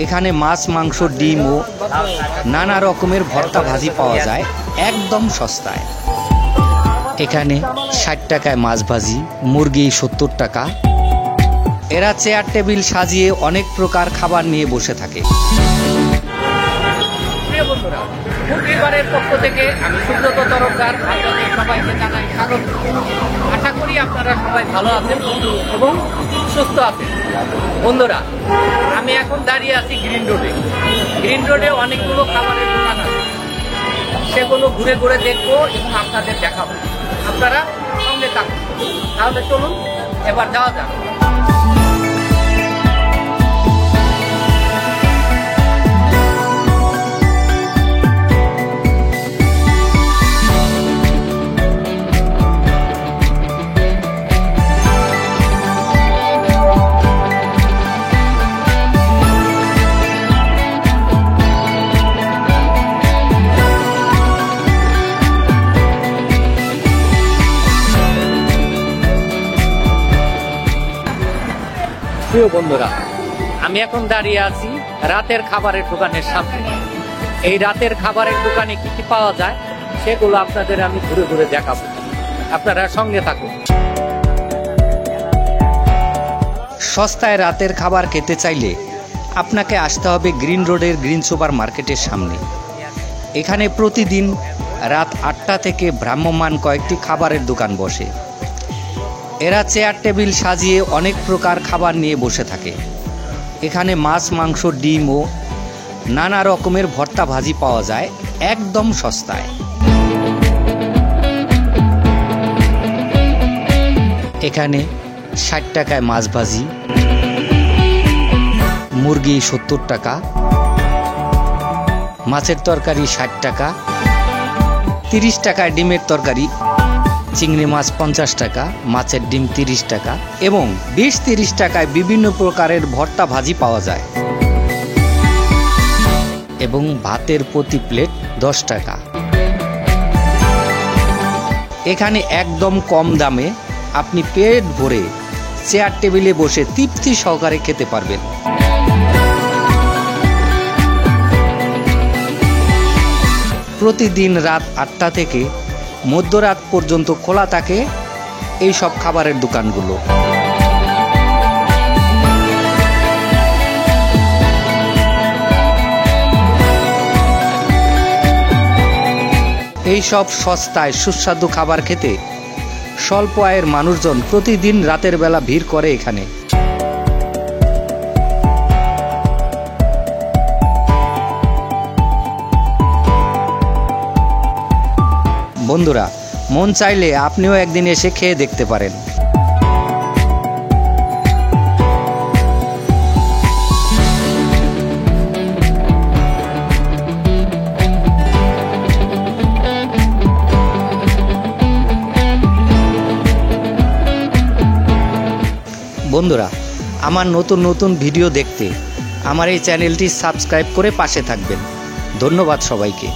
এখানে মাছ, মাংস, ডিম ও নানা রকমের ভর্তা ভাজি পাওয়া যায় একদম সস্তায়। এখানে 60 টাকায় মাছ ভাজি, মুরগি 70 টাকা। এরা চেয়ার টেবিল সাজিয়ে অনেক প্রকার খাবার নিয়ে বসে থাকে। প্রিয় বন্ধুরা, পরিবারের পক্ষ থেকে আমি সুব্রত তরফদার আপনাদের সবাইকে জানাই স্বাগত। আশা করি আপনারা সবাই ভালো আছেন এবং সুস্থ আছেন। বন্ধুরা, আমি এখন দাঁড়িয়ে আছি গ্রিন রোডে। গ্রিন রোডে অনেকগুলো খাবারের দোকান আছে, সেগুলো ঘুরে ঘুরে দেখবো এবং আপনাদের দেখাবো। আপনারা সঙ্গে থাকুন। তাহলে চলুন এবার যাওয়া যাক। প্রিয় বন্ধুরা, আমি এখন দাঁড়িয়ে আছি রাতের খাবারের দোকানের সামনে। এই রাতের খাবারের দোকানে কি কি পাওয়া যায় সেগুলো আপনাদের আমি ঘুরে ঘুরে দেখাবো। আপনারা সঙ্গে থাকুন। সস্তায় রাতের খাবার খেতে চাইলে আপনাকে আসতে হবে গ্রিন রোডের গ্রিন সুপার মার্কেটের সামনে। এখানে প্রতিদিন রাত 8টা থেকে ভ্রাম্যমান কয়েকটি খাবারের দোকান বসে। এরা চেয়ার টেবিল সাজিয়ে অনেক প্রকার খাবার নিয়ে বসে থাকে। এখানে মাছ, মাংস, ডিম ও নানা রকমের ভর্তা ভাজি পাওয়া যায় একদম সস্তায়। এখানে 60 টাকায় মাছ ভাজি, মুরগি 70 টাকা, মাছের তরকারি 60 টাকা, 30 টাকায় ডিমের তরকারি, চিংড়ি মাছ 50 টাকা, মাছের ডিম 30 টাকা এবং 20-30 টাকায় বিভিন্ন প্রকারের ভর্তা ভাজি পাওয়া যায় এবং ভাতের প্রতি প্লেট 10 টাকা। এখানে একদম কম দামে আপনি পেট ভরে চেয়ার টেবিলে বসে তৃপ্তি সহকারে খেতে পারবেন। প্রতিদিন রাত 8টা থেকে মধ্যরাত পর্যন্ত খোলা থাকে এই সব খাবারের দোকানগুলো। এই সব সস্তায় সুস্বাদু খাবার খেতে স্বল্প আয়ের মানুষজন প্রতিদিন রাতের বেলা ভিড় করে এখানে। বন্ধুরা, মন চাইলে আপনিও একদিন এসে খেয়ে দেখতে পারেন। বন্ধুরা, আমার নতুন নতুন ভিডিও দেখতে আমার এই চ্যানেলটি সাবস্ক্রাইব করে পাশে থাকবেন। ধন্যবাদ সবাইকে।